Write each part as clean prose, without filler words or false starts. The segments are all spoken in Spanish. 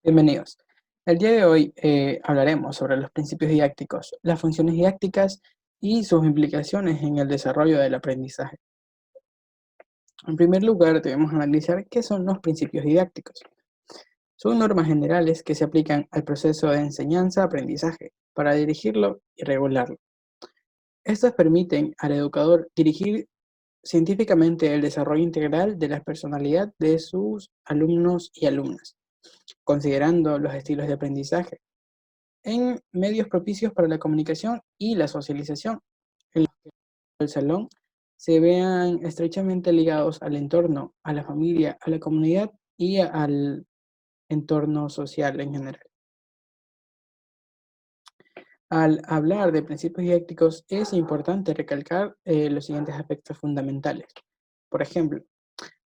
Bienvenidos. El día de hoy hablaremos sobre los principios didácticos, las funciones didácticas y sus implicaciones en el desarrollo del aprendizaje. En primer lugar, debemos analizar qué son los principios didácticos. Son normas generales que se aplican al proceso de enseñanza-aprendizaje para dirigirlo y regularlo. Estas permiten al educador dirigir científicamente el desarrollo integral de la personalidad de sus alumnos y alumnas, considerando los estilos de aprendizaje en medios propicios para la comunicación y la socialización. El salón se vean estrechamente ligados al entorno, a la familia, a la comunidad y al entorno social en general. Al hablar de principios didácticos es importante recalcar los siguientes aspectos fundamentales. Por ejemplo,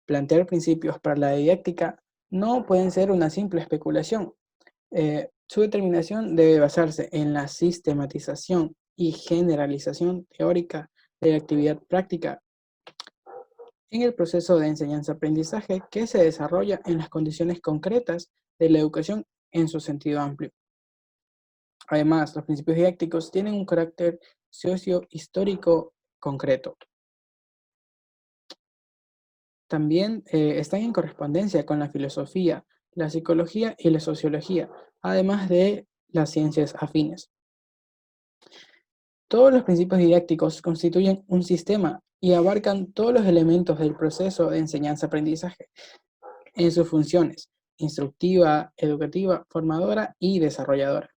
plantear principios para la didáctica no pueden ser una simple especulación. Su determinación debe basarse en la sistematización y generalización teórica de la actividad práctica en el proceso de enseñanza-aprendizaje que se desarrolla en las condiciones concretas de la educación en su sentido amplio. Además, los principios didácticos tienen un carácter socio-histórico concreto. También están en correspondencia con la filosofía, la psicología y la sociología, además de las ciencias afines. Todos los principios didácticos constituyen un sistema y abarcan todos los elementos del proceso de enseñanza-aprendizaje en sus funciones: instructiva, educativa, formadora y desarrolladora.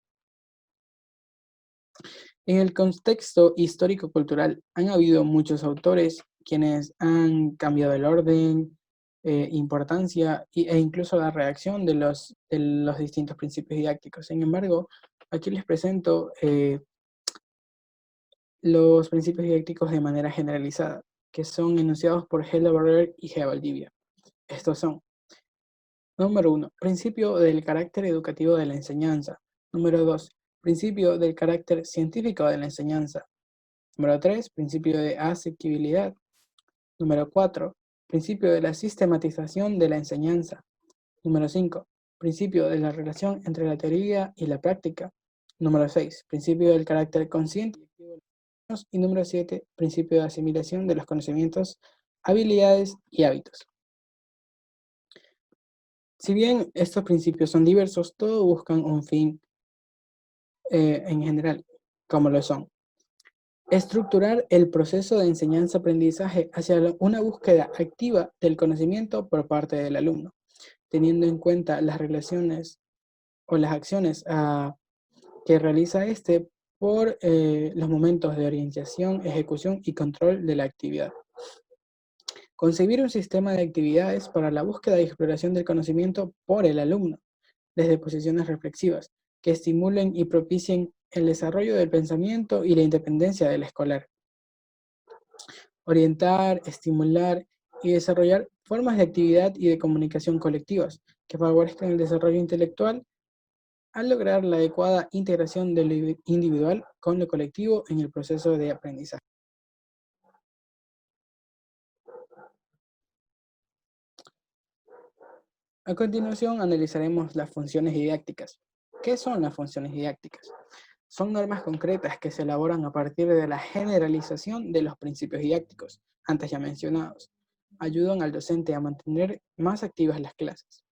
En el contexto histórico-cultural han habido muchos autores quienes han cambiado el orden, importancia e incluso la reacción de los distintos principios didácticos. Sin embargo, aquí les presento los principios didácticos de manera generalizada, que son enunciados por Helleberger y G. Valdivia. Estos son: número 1, principio del carácter educativo de la enseñanza. Número 2, principio del carácter científico de la enseñanza. Número 3, principio de asequibilidad. Número 4, principio de la sistematización de la enseñanza. Número 5, principio de la relación entre la teoría y la práctica. Número 6, principio del carácter consciente. Y número 7, principio de asimilación de los conocimientos, habilidades y hábitos. Si bien estos principios son diversos, todos buscan un fin en general, como lo son: estructurar el proceso de enseñanza-aprendizaje hacia una búsqueda activa del conocimiento por parte del alumno, teniendo en cuenta las relaciones o las acciones que realiza éste por los momentos de orientación, ejecución y control de la actividad. Concebir un sistema de actividades para la búsqueda y exploración del conocimiento por el alumno, desde posiciones reflexivas, que estimulen y propicien el desarrollo del pensamiento y la independencia del escolar. Orientar, estimular y desarrollar formas de actividad y de comunicación colectivas que favorezcan el desarrollo intelectual al lograr la adecuada integración de lo individual con lo colectivo en el proceso de aprendizaje. A continuación analizaremos las funciones didácticas. ¿Qué son las funciones didácticas? Son normas concretas que se elaboran a partir de la generalización de los principios didácticos, antes ya mencionados. Ayudan al docente a mantener más activas las clases.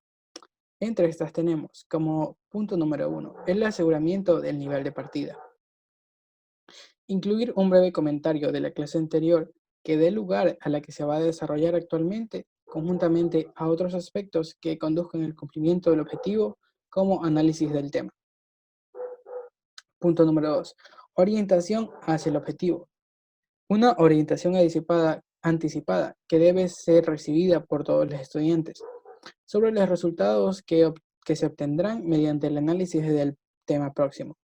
Entre estas tenemos como punto número 1 el aseguramiento del nivel de partida. Incluir un breve comentario de la clase anterior que dé lugar a la que se va a desarrollar actualmente, conjuntamente a otros aspectos que conduzcan al cumplimiento del objetivo, como análisis del tema. Punto número 2. Orientación hacia el objetivo. Una orientación anticipada que debe ser recibida por todos los estudiantes sobre los resultados que se obtendrán mediante el análisis del tema próximo.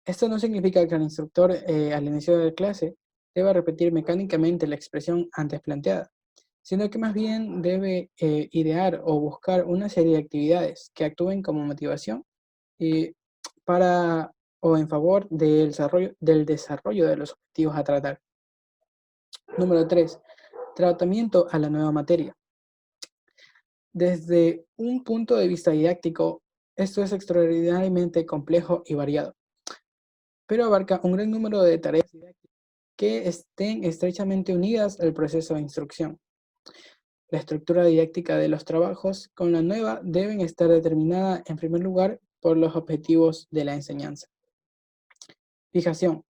Esto no significa que el instructor al inicio de la clase deba repetir mecánicamente la expresión antes planteada, sino que más bien debe idear o buscar una serie de actividades que actúen como motivación y para o en favor del desarrollo de los objetivos a tratar. Número 3. Tratamiento a la nueva materia. Desde un punto de vista didáctico, Esto es extraordinariamente complejo y variado, pero abarca un gran número de tareas que estén estrechamente unidas al proceso de instrucción. La estructura didáctica de los trabajos con la nueva deben estar determinada en primer lugar por los objetivos de la enseñanza. Fijación.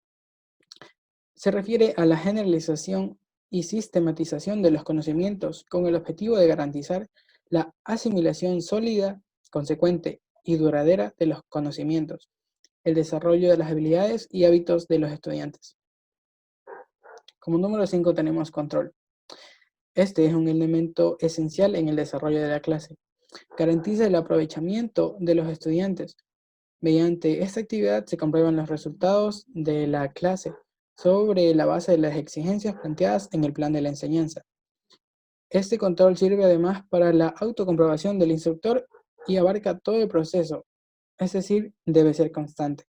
Se refiere a la generalización y sistematización de los conocimientos con el objetivo de garantizar la asimilación sólida, consecuente y duradera de los conocimientos, el desarrollo de las habilidades y hábitos de los estudiantes. Como número 5 tenemos control. Este es un elemento esencial en el desarrollo de la clase. Garantiza el aprovechamiento de los estudiantes. Mediante esta actividad se comprueban los resultados de la clase sobre la base de las exigencias planteadas en el plan de la enseñanza. Este control sirve además para la autocomprobación del instructor y abarca todo el proceso, es decir, debe ser constante.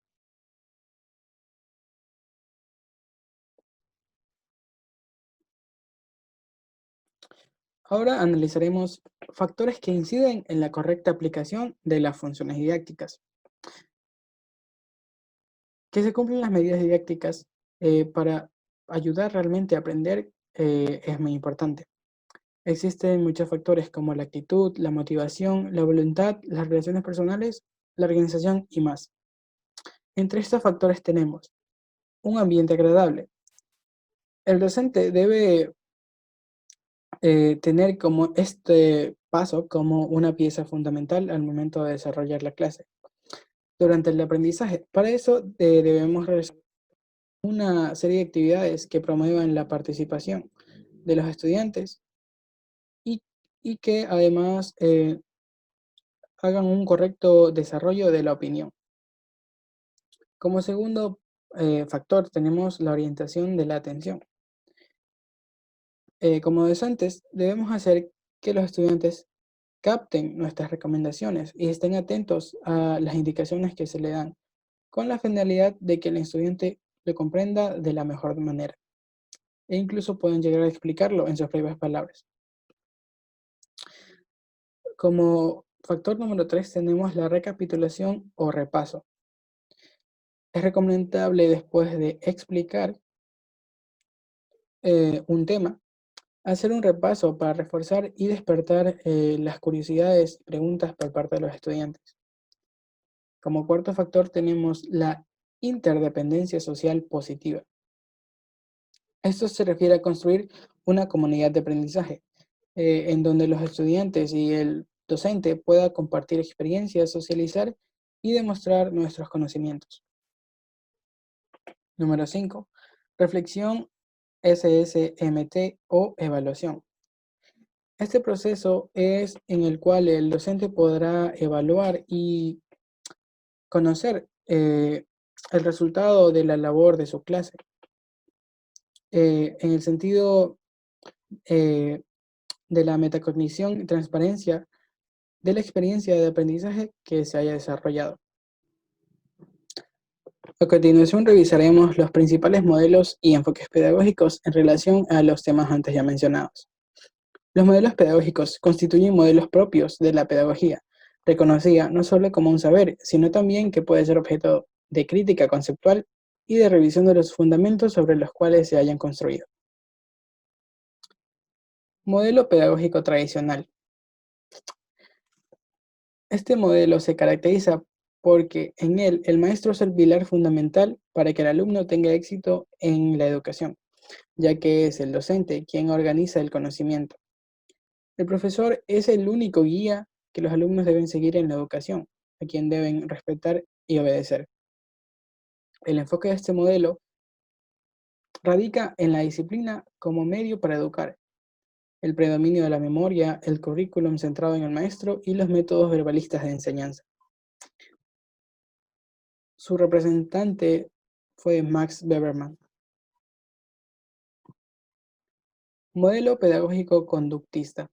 Ahora analizaremos factores que inciden en la correcta aplicación de las funciones didácticas. Que se cumplan las medidas didácticas para ayudar realmente a aprender es muy importante. Existen muchos factores como la actitud, la motivación, la voluntad, las relaciones personales, la organización y más. Entre estos factores tenemos un ambiente agradable. El docente debe tener como este paso como una pieza fundamental al momento de desarrollar la clase. Durante el aprendizaje, para eso debemos realizar una serie de actividades que promuevan la participación de los estudiantes y, y que además hagan un correcto desarrollo de la opinión. Como segundo factor tenemos la orientación de la atención. Como docentes debemos hacer que los estudiantes capten nuestras recomendaciones y estén atentos a las indicaciones que se le dan, con la finalidad de que el estudiante lo comprenda de la mejor manera e incluso pueden llegar a explicarlo en sus propias palabras. Como factor número 3 tenemos la recapitulación o repaso. Es recomendable después de explicar un tema, hacer un repaso para reforzar y despertar las curiosidades y preguntas por parte de los estudiantes. Como cuarto factor tenemos la interdependencia social positiva. Esto se refiere a construir una comunidad de aprendizaje, en donde los estudiantes y el docente puedan compartir experiencias, socializar y demostrar nuestros conocimientos. Número 5. Reflexión SSMT o evaluación. Este proceso es en el cual el docente podrá evaluar y conocer el resultado de la labor de su clase, en el sentido eh, de la metacognición y transparencia de la experiencia de aprendizaje que se haya desarrollado. A continuación revisaremos los principales modelos y enfoques pedagógicos en relación a los temas antes ya mencionados. Los modelos pedagógicos constituyen modelos propios de la pedagogía, reconocida no solo como un saber, sino también que puede ser objeto de crítica conceptual y de revisión de los fundamentos sobre los cuales se hayan construido. Modelo pedagógico tradicional. Este modelo se caracteriza porque en él el maestro es el pilar fundamental para que el alumno tenga éxito en la educación, ya que es el docente quien organiza el conocimiento. El profesor es el único guía que los alumnos deben seguir en la educación, a quien deben respetar y obedecer. El enfoque de este modelo radica en la disciplina como medio para educar, el predominio de la memoria, el currículum centrado en el maestro y los métodos verbalistas de enseñanza. Su representante fue Max Weberman. Modelo pedagógico conductista.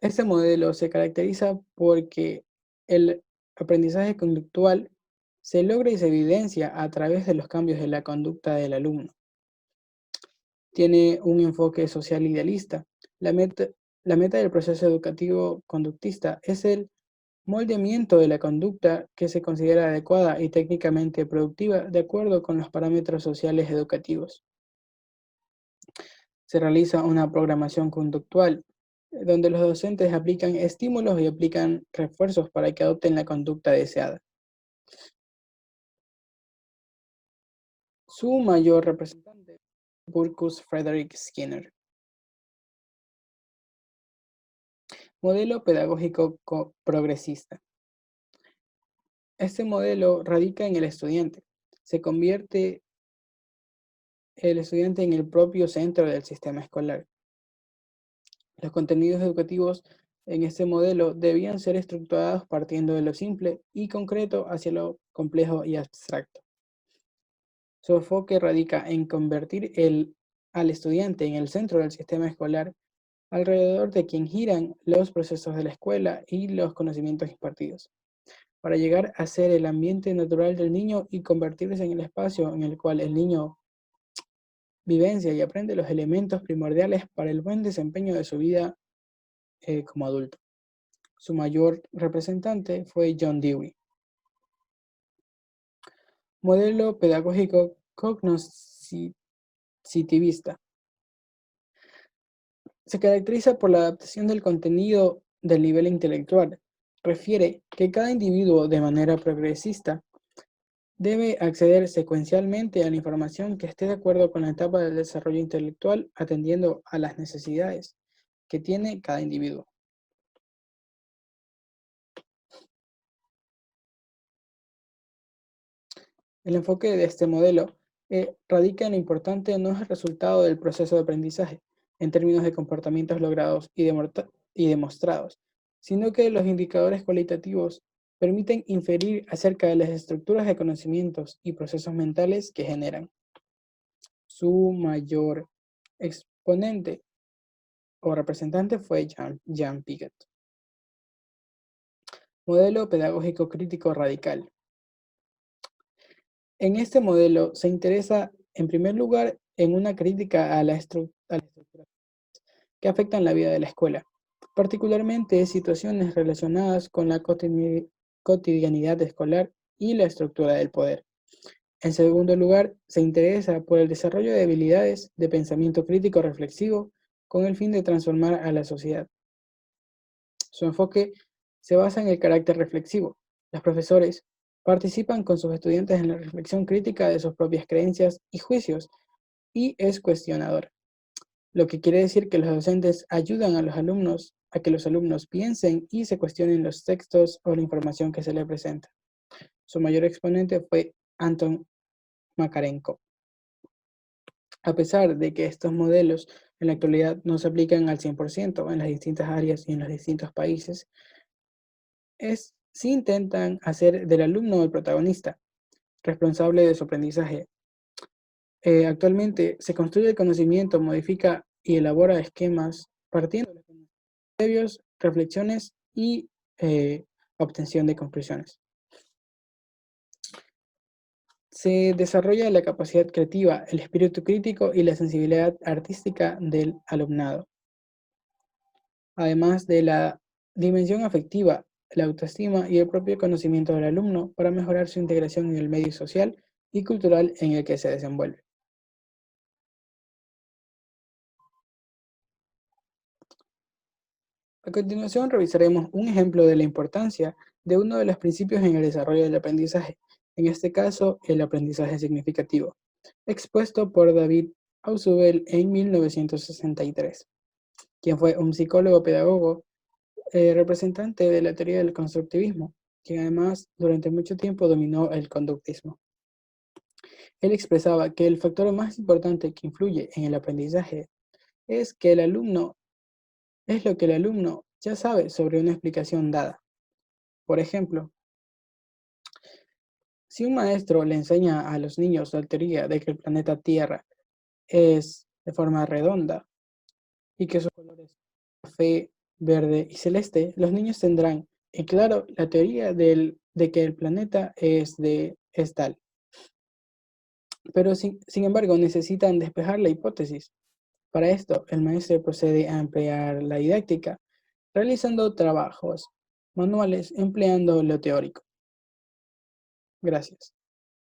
Este modelo se caracteriza porque el aprendizaje conductual se logra y se evidencia a través de los cambios de la conducta del alumno. Tiene un enfoque social idealista. La meta del proceso educativo conductista es el moldeamiento de la conducta que se considera adecuada y técnicamente productiva de acuerdo con los parámetros sociales educativos. Se realiza una programación conductual, donde los docentes aplican estímulos y aplican refuerzos para que adopten la conducta deseada. Su mayor representante es Burkus Frederick Skinner. Modelo pedagógico progresista. Este modelo radica en el estudiante. Se convierte el estudiante en el propio centro del sistema escolar. Los contenidos educativos en este modelo debían ser estructurados partiendo de lo simple y concreto hacia lo complejo y abstracto. Su enfoque radica en convertir al estudiante en el centro del sistema escolar, alrededor de quien giran los procesos de la escuela y los conocimientos impartidos, para llegar a ser el ambiente natural del niño y convertirse en el espacio en el cual el niño vivencia y aprende los elementos primordiales para el buen desempeño de su vida como adulto. Su mayor representante fue John Dewey. Modelo pedagógico cognitivista. Se caracteriza por la adaptación del contenido del nivel intelectual. Refiere que cada individuo, de manera progresista, debe acceder secuencialmente a la información que esté de acuerdo con la etapa del desarrollo intelectual, atendiendo a las necesidades que tiene cada individuo. El enfoque de este modelo radica en lo importante no es el resultado del proceso de aprendizaje, en términos de comportamientos logrados y demostrados, sino que los indicadores cualitativos permiten inferir acerca de las estructuras de conocimientos y procesos mentales que generan. Su mayor exponente o representante fue Jean Piaget. Modelo pedagógico crítico radical. En este modelo se interesa, en primer lugar, en una crítica a la estructura que afectan la vida de la escuela, particularmente situaciones relacionadas con la cotidianidad escolar y la estructura del poder. En segundo lugar, se interesa por el desarrollo de habilidades de pensamiento crítico reflexivo con el fin de transformar a la sociedad. Su enfoque se basa en el carácter reflexivo. Los profesores participan con sus estudiantes en la reflexión crítica de sus propias creencias y juicios y es cuestionador, lo que quiere decir que los docentes ayudan a los alumnos a que los alumnos piensen y se cuestionen los textos o la información que se les presenta. Su mayor exponente fue Anton Makarenko. A pesar de que estos modelos en la actualidad no se aplican al 100% en las distintas áreas y en los distintos países, sí intentan hacer del alumno el protagonista, responsable de su aprendizaje. Actualmente se construye el conocimiento, modifica y elabora esquemas partiendo de previos, reflexiones y obtención de conclusiones. Se desarrolla la capacidad creativa, el espíritu crítico y la sensibilidad artística del alumnado, además de la dimensión afectiva, la autoestima y el propio conocimiento del alumno para mejorar su integración en el medio social y cultural en el que se desenvuelve. A continuación revisaremos un ejemplo de la importancia de uno de los principios en el desarrollo del aprendizaje, en este caso el aprendizaje significativo, expuesto por David Ausubel en 1963, quien fue un psicólogo pedagogo representante de la teoría del constructivismo, quien además durante mucho tiempo dominó el conductismo. Él expresaba que el factor más importante que influye en el aprendizaje es que el alumno es lo que el alumno ya sabe sobre una explicación dada. Por ejemplo, si un maestro le enseña a los niños la teoría de que el planeta Tierra es de forma redonda y que sus colores son café, verde y celeste, los niños tendrán en claro la teoría de que el planeta es tal. Pero sin embargo necesitan despejar la hipótesis. Para esto, el maestro procede a emplear la didáctica, realizando trabajos manuales empleando lo teórico. Gracias.